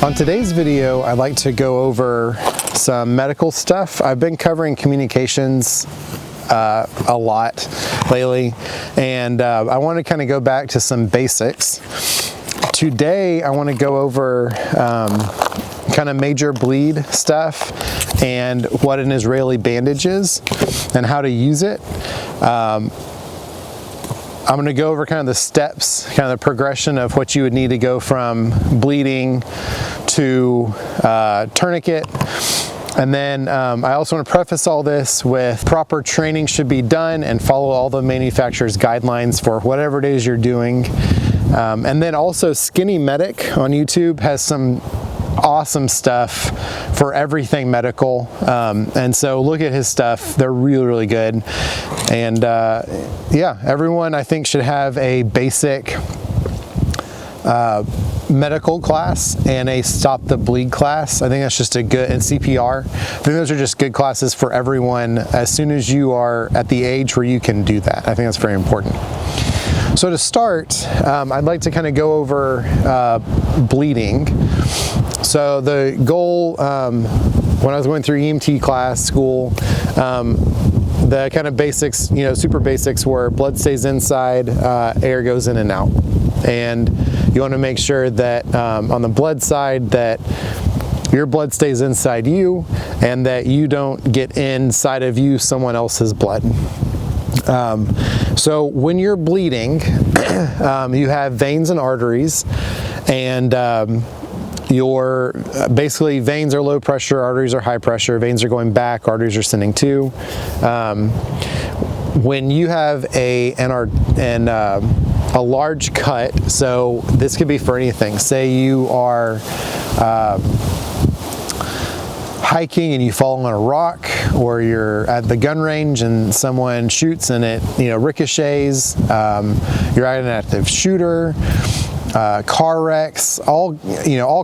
On today's video, I'd like to go over some medical stuff. I've been covering communications a lot lately, and I want to kind of go back to some basics. Today, I want to go over kind of major bleed stuff and what an Israeli bandage is and how to use it. I'm going to go over kind of the steps, kind of the progression of what you would need to go from bleeding to tourniquet. And then I also want to preface all this with proper training should be done and follow all the manufacturer's guidelines for whatever it is you're doing. And then also Skinny Medic on YouTube has some awesome stuff for everything medical, and so look at his stuff. They're really good. And yeah, everyone I think should have a basic medical class and a stop the bleed class. I think that's just a good, and CPR. I think those are just good classes for everyone as soon as you are at the age where you can do that. I think that's very important. So to start, I'd like to kind of go over bleeding. So the goal, when I was going through EMT class, school, the kind of basics, super basics were blood stays inside, air goes in and out. And you want to make sure that on the blood side that your blood stays inside you and that you don't get inside of you someone else's blood. So when you're bleeding, you have veins and arteries, and your basically veins are low pressure, arteries are high pressure. Veins are going back, arteries are sending to. When you have a large cut, so this could be for anything. Say you are hiking and you fall on a rock, or you're at the gun range and someone shoots and it ricochets. You're at an active shooter. Car wrecks, all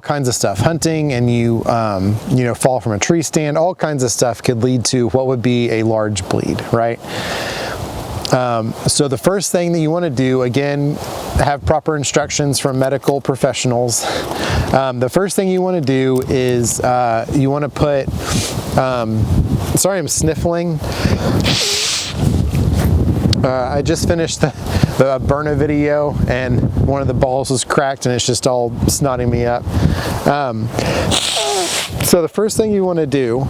kinds of stuff. Hunting and you fall from a tree stand. All kinds of stuff could lead to what would be a large bleed, right? So the first thing that you want to do, again, have proper instructions from medical professionals. The first thing you want to do is you want to put, sorry I'm sniffling. I just finished the Burna video and one of the balls was cracked and it's just all snotting me up. So the first thing you want to do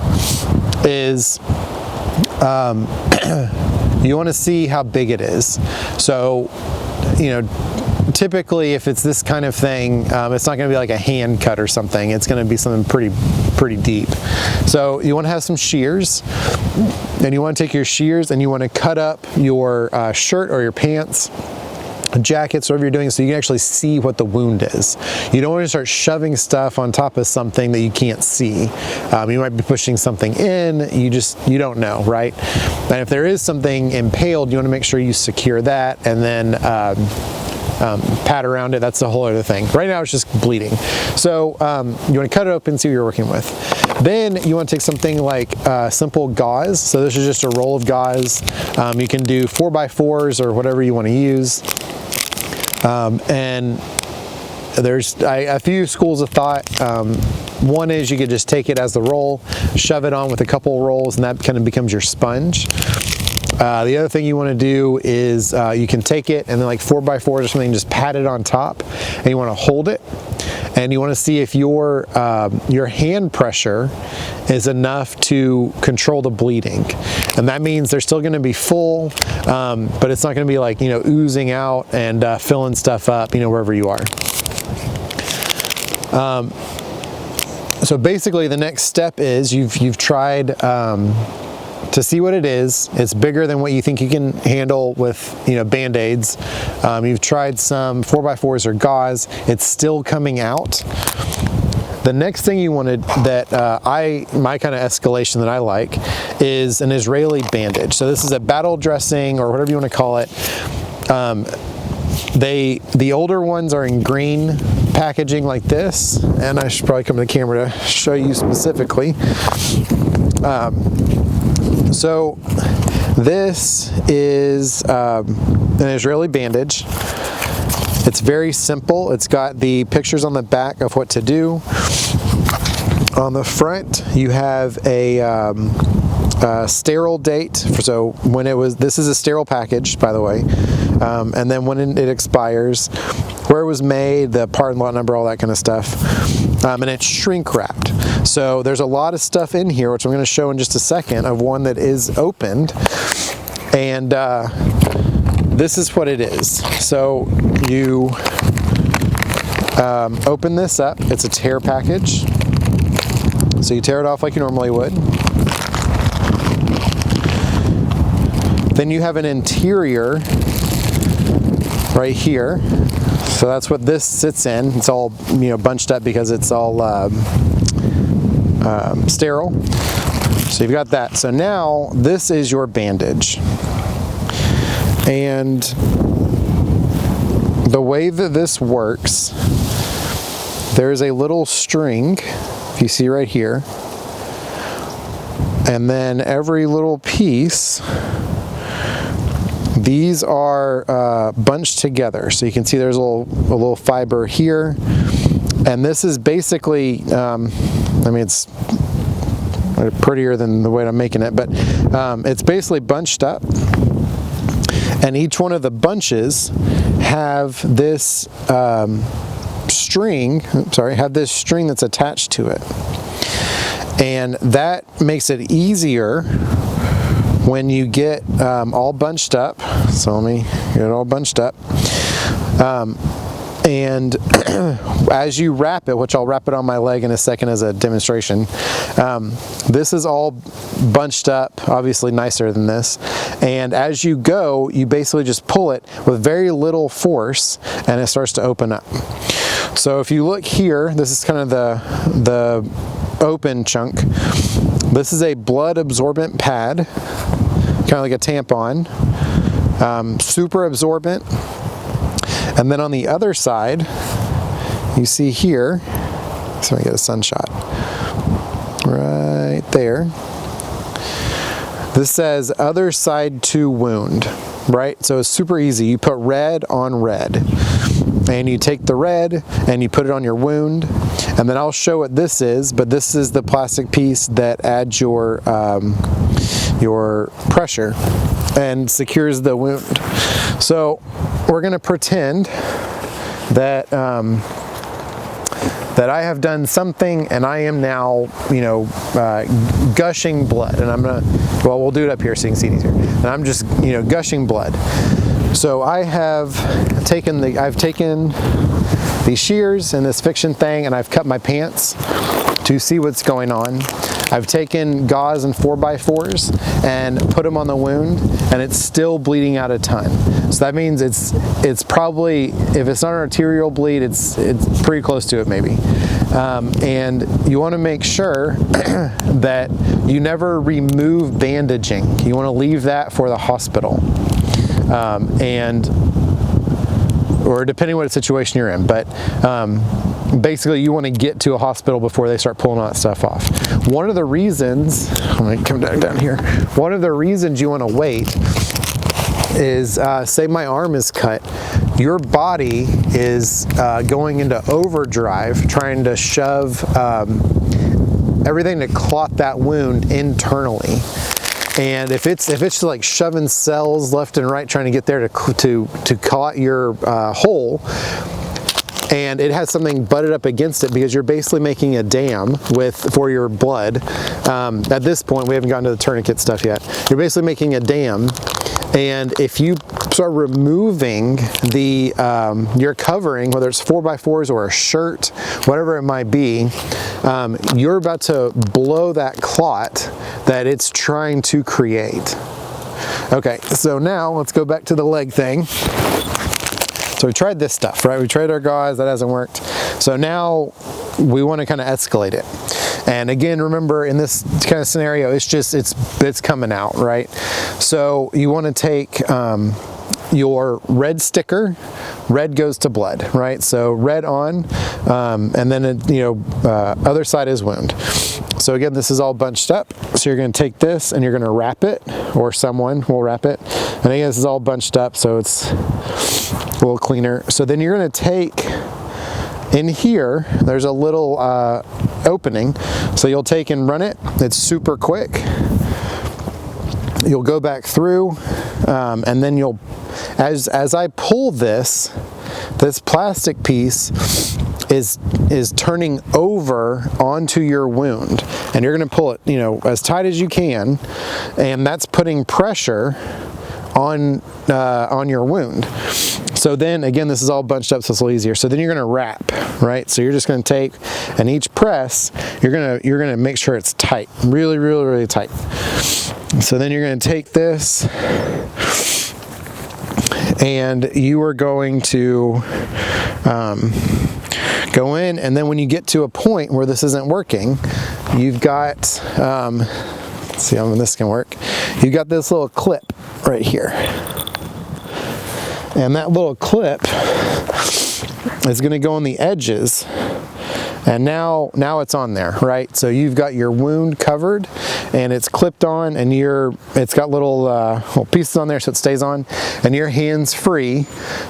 is you want to see how big it is. So, typically if it's this kind of thing, it's not going to be like a hand cut or something. It's going to be something pretty deep. So you want to have some shears, and you want to take your shears and you want to cut up your shirt or your pants, jackets, whatever you're doing, so you can actually see what the wound is. You don't want to start shoving stuff on top of something that you can't see. You might be pushing something in, you don't know, right? And if there is something impaled, you want to make sure you secure that and then pad around it. That's a whole other thing. Right now it's just bleeding. So you want to cut it open and see what you're working with. Then you want to take something like simple gauze. So this is just a roll of gauze. You can do 4x4s or whatever you want to use. And there's a few schools of thought. One is you could just take it as the roll, shove it on with a couple rolls, and that kind of becomes your sponge. The other thing you want to do is you can take it and then like 4x4s or something, just pat it on top, and you want to hold it, and you want to see if your hand pressure is enough to control the bleeding. And that means they're still going to be full, but it's not going to be like oozing out and filling stuff up wherever you are. So basically the next step is you've tried to see what it is. It's bigger than what you think you can handle with Band-Aids. You've tried some 4x4s or gauze. It's still coming out. The next thing you wanted my kind of escalation that I like is an Israeli bandage. So this is a battle dressing or whatever you want to call it. The older ones are in green packaging like this, and I should probably come to the camera to show you specifically. So this is an Israeli bandage. It's very simple. It's got the pictures on the back of what to do. On the front, you have a sterile date. So when this is a sterile package, by the way, and then when it expires, where it was made, the part and lot number, all that kind of stuff, and it's shrink wrapped. So there's a lot of stuff in here, which I'm going to show in just a second, of one that is opened, and this is what it is. So you open this up. It's a tear package. So you tear it off like you normally would. Then you have an interior right here. So that's what this sits in. It's all, you know, bunched up because it's all sterile. So you've got that. So now this is your bandage. And the way that this works, there's a little string, if you see right here, and then every little piece, these are bunched together. So you can see there's a little fiber here, and this is basically, I mean, it's prettier than the way I'm making it, but it's basically bunched up, and each one of the bunches have this string that's attached to it, and that makes it easier when you get all bunched up. So let me get it all bunched up, and as you wrap it, which I'll wrap it on my leg in a second as a demonstration, this is all bunched up, obviously nicer than this, and as you go, you basically just pull it with very little force and it starts to open up. So if you look here, this is kind of the open chunk. This is a blood absorbent pad, kind of like a tampon, super absorbent. And then on the other side, you see here, so I get a sunshot right there. This says other side to wound, right? So it's super easy. You put red on red, and you take the red and you put it on your wound, and then I'll show what this is, but this is the plastic piece that adds your pressure and secures the wound. So we're going to pretend that that I have done something and I am now, you know, gushing blood, and I'm gonna, well, we'll do it up here so you can see it easier, and I'm just, you know, gushing blood. So I've taken these shears and this fiction thing, and I've cut my pants to see what's going on. I've taken gauze and 4x4s and put them on the wound, and it's still bleeding out a ton. So that means it's probably, if it's not an arterial bleed, it's pretty close to it maybe. And you want to make sure that you never remove bandaging. You want to leave that for the hospital. Or depending what situation you're in, but basically you want to get to a hospital before they start pulling all that stuff off. One of the reasons, I'm going to come down here, one of the reasons you want to wait is, say my arm is cut, your body is going into overdrive trying to shove everything to clot that wound internally. And if it's like shoving cells left and right trying to get there to clot your hole, and it has something butted up against it because you're basically making a dam for your blood. At this point, we haven't gotten to the tourniquet stuff yet. You're basically making a dam, and if you start removing your covering, whether it's 4x4s or a shirt, whatever it might be, you're about to blow that clot that it's trying to create. Okay, so now let's go back to the leg thing. So we tried this stuff, right? We tried our gauze, that hasn't worked. So now we want to kind of escalate it. And again, remember, in this kind of scenario, it's coming out, right? So you want to take your red sticker. Red goes to blood, right? So red on, and then other side is wound. So again, this is all bunched up. So you're going to take this and you're going to wrap it, or someone will wrap it. And again, this is all bunched up, so it's a little cleaner. So then you're going to take, in here, there's a little opening. So you'll take and run it. It's super quick. You'll go back through, and then you'll, as I pull this plastic piece is turning over onto your wound, and you're going to pull it, you know, as tight as you can, and that's putting pressure on your wound. So then again, this is all bunched up, so it's a little easier. So then you're going to wrap, right? So you're just going to take, and each press, you're going to make sure it's tight, really, really, really tight. So then you're going to take this, and you are going to go in, and then when you get to a point where this isn't working, you've got, let's see how this can work. You've got this little clip right here. And that little clip is going to go on the edges. And now it's on there, right? So you've got your wound covered, and it's clipped on, and it's got little pieces on there, so it stays on, and your hand's free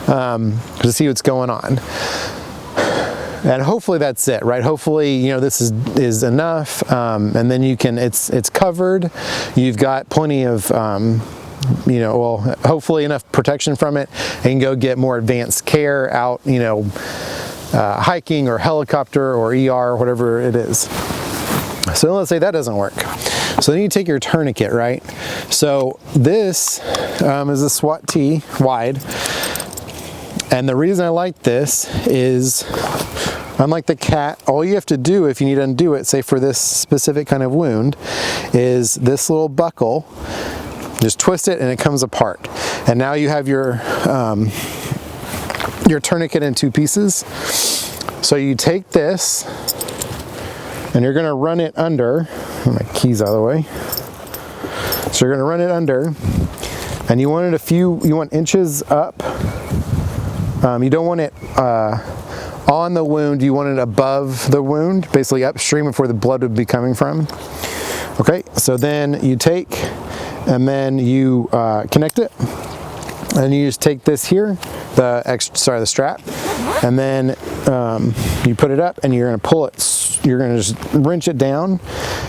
to see what's going on. And hopefully that's it, right? Hopefully, you know, this is enough, and then you can, it's covered. You've got plenty of, you know, well, hopefully enough protection from it, and go get more advanced care out, you know, hiking or helicopter or ER or whatever it is. So let's say that doesn't work. So then you take your tourniquet, right? So this is a SWAT T wide. And the reason I like this is, unlike the cat, all you have to do if you need to undo it, say for this specific kind of wound, is this little buckle, just twist it and it comes apart. And now you have your tourniquet in two pieces. So you take this and you're going to run it under, my keys out of the way. So you're going to run it under, and you want it you want inches up. You don't want it on the wound, you want it above the wound, basically upstream of where the blood would be coming from. Okay, so then you take, and then you connect it, and you just take this here, the strap, and then you put it up, and you're going to pull it. You're going to just wrench it down.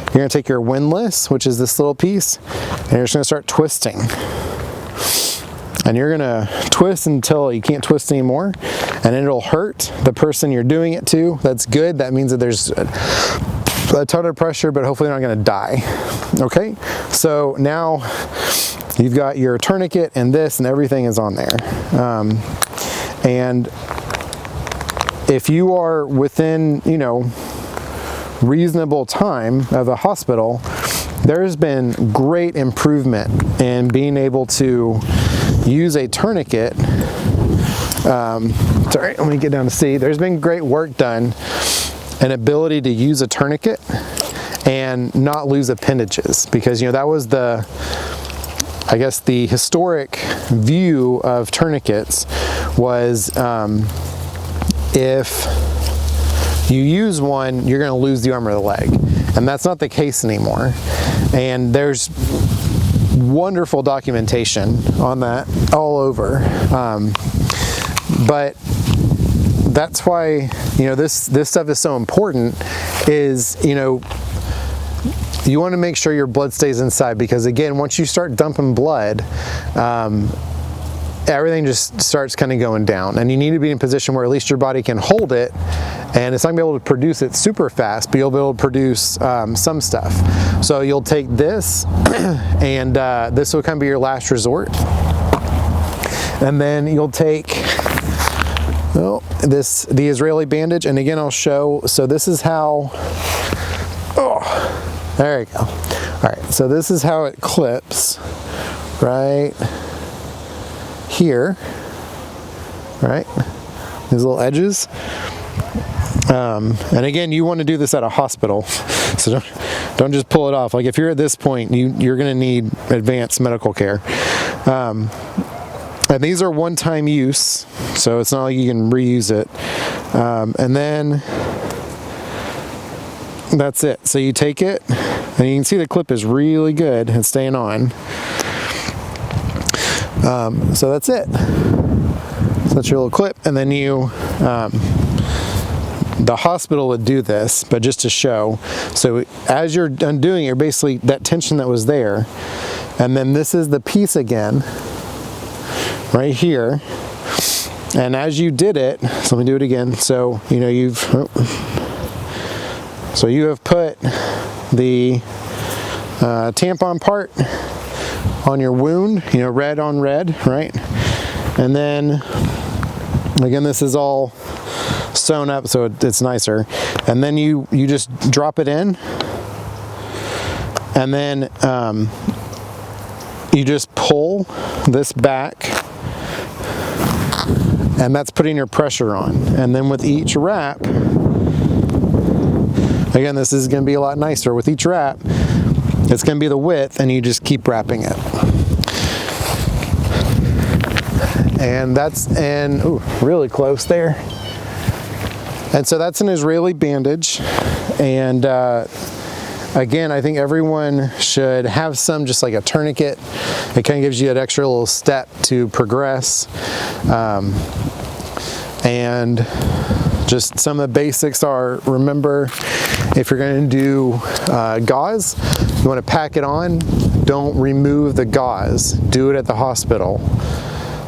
You're going to take your windlass, which is this little piece, and you're just going to start twisting. And you're going to twist until you can't twist anymore, and it'll hurt the person you're doing it to. That's good. That means that there's a ton of pressure, but hopefully they're not going to die. Okay, so now you've got your tourniquet and this, and everything is on there. And if you are within, you know, reasonable time of a hospital, there's been great improvement in being able to use a tourniquet. Sorry, let me get down to C. There's been great work done, an ability to use a tourniquet and not lose appendages, because, you know, that was the, I guess, the historic view of tourniquets was if you use one, you're going to lose the arm or the leg, and that's not the case anymore. And there's wonderful documentation on that all over, but that's why, you know, this stuff is so important. Is, you know, you want to make sure your blood stays inside, because again, once you start dumping blood, everything just starts kind of going down, and you need to be in a position where at least your body can hold it, and it's not going to be able to produce it super fast, but you'll be able to produce some stuff. So you'll take this, and this will kind of be your last resort, and then you'll take, well, the Israeli Bandage, and again I'll show. So this is how, oh, there you go. All right, so this is how it clips right here, right? These little edges. And again, you want to do this at a hospital, so don't just pull it off. Like if you're at this point, you're going to need advanced medical care. And these are one-time use, so it's not like you can reuse it. And then that's it. So you take it, and you can see the clip is really good and staying on. So that's it. So that's your little clip, and then you, the hospital would do this, but just to show. So as you're undoing it, you're basically, that tension that was there, and then this is the piece again, right here. And as you did it, so let me do it again. So, you know, so you have put the tampon part on your wound, you know, red on red, right? And then, again, this is all sewn up so it's nicer. And then you just drop it in, and then you just pull this back, and that's putting your pressure on. And then with each wrap, again, this is going to be a lot nicer. With each wrap, it's going to be the width, and you just keep wrapping it. And that's, ooh, really close there. And so that's an Israeli bandage. And again, I think everyone should have some, just like a tourniquet. It kind of gives you an extra little step to progress. And just some of the basics are, remember, if you're going to do gauze, you want to pack it on. Don't remove the gauze. Do it at the hospital.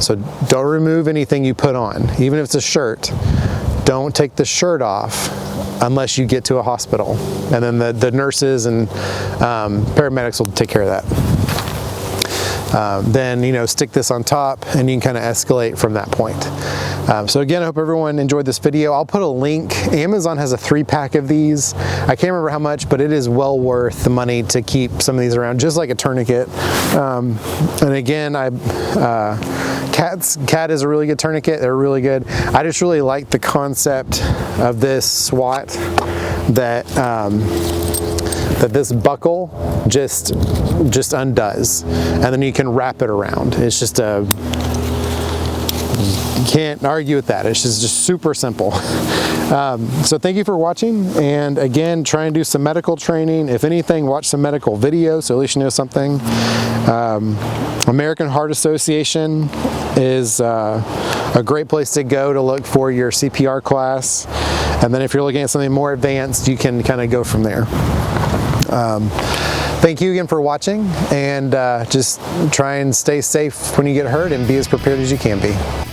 So don't remove anything you put on, even if it's a shirt. Don't take the shirt off unless you get to a hospital. And then the nurses and paramedics will take care of that. Then, you know, stick this on top, and you can kind of escalate from that point. So again, I hope everyone enjoyed this video. I'll put a link. Amazon has a 3-pack of these. I can't remember how much, but it is well worth the money to keep some of these around, just like a tourniquet. And again, Cat is a really good tourniquet. They're really good. I just really like the concept of this swat, that that this buckle just undoes, and then you can wrap it around. It's just you can't argue with that. It's just super simple. So thank you for watching, and again, try and do some medical training. If anything, watch some medical videos, so at least you know something. American Heart Association is a great place to go to look for your CPR class, and then if you're looking at something more advanced, you can kind of go from there. Thank you again for watching, and just try and stay safe when you get hurt, and be as prepared as you can be.